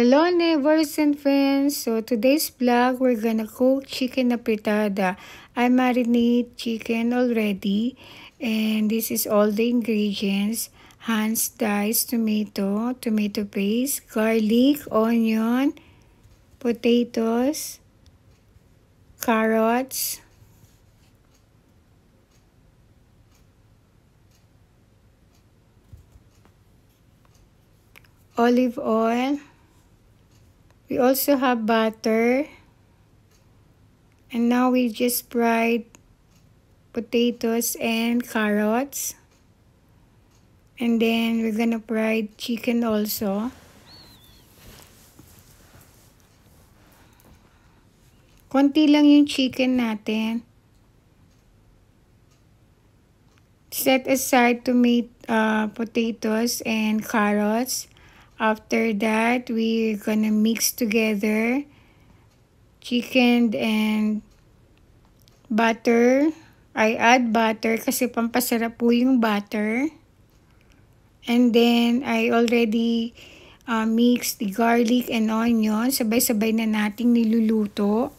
Hello neighbors and friends, so today's vlog we're gonna cook chicken apretada. I marinate chicken already and this is all the ingredients: Hans diced tomato, tomato paste, garlic, onion, potatoes, carrots, olive oil. We also have butter. And now we just fried potatoes and carrots. And then we're gonna fry chicken also. Konti lang yung chicken natin. Set aside potatoes and carrots. After that, we're gonna mix together chicken and butter. I add butter kasi pampasarap po yung butter. And then, I already mix the garlic and onion. Sabay-sabay na nating niluluto.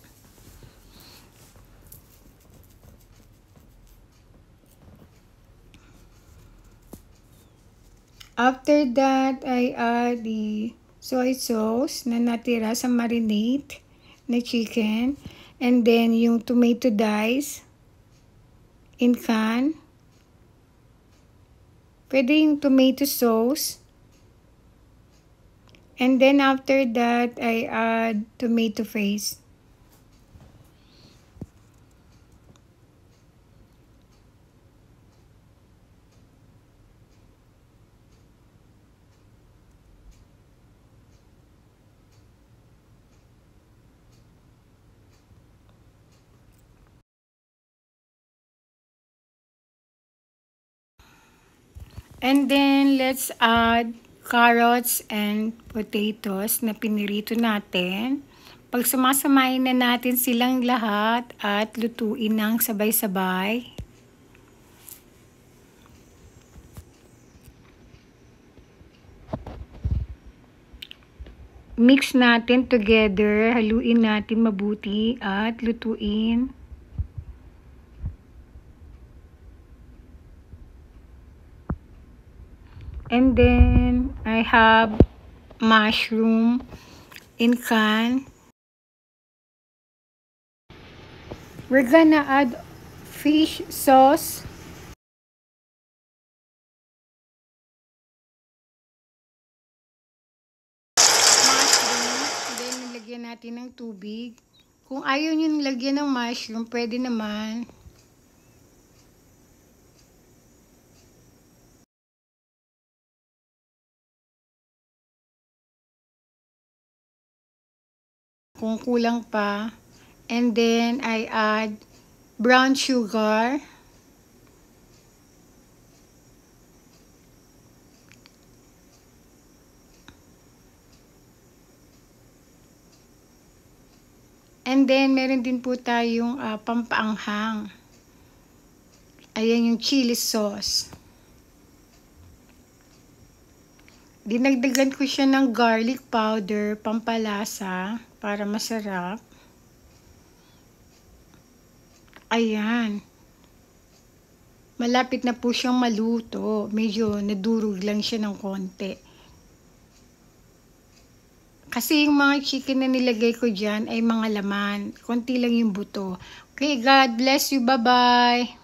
After that, I add the soy sauce na natira sa marinade na chicken. And then, yung tomato dice in can. Pwede yung tomato sauce. And then, after that, I add tomato paste. And then, let's add carrots and potatoes na pinirito natin. Pag sumasamahin na natin silang lahat at lutuin ng sabay-sabay. Mix natin together, haluin natin mabuti at lutuin. And then, I have mushroom in can. We're gonna add fish sauce. Mushroom. Then, nilagyan natin ng tubig. Kung ayaw nyo nilagyan ng mushroom, pwede naman. Kung kulang pa. And then, I add brown sugar. And then, meron din po tayong pampaanghang. Ayan yung chili sauce. Dinagdagan ko siya ng garlic powder, pampalasa, para masarap. Ayan. Malapit na po siyang maluto. Medyo nadurog lang siya ng konti. Kasi yung mga chicken na nilagay ko dyan ay mga laman. Konti lang yung buto. Okay, God bless you. Bye-bye.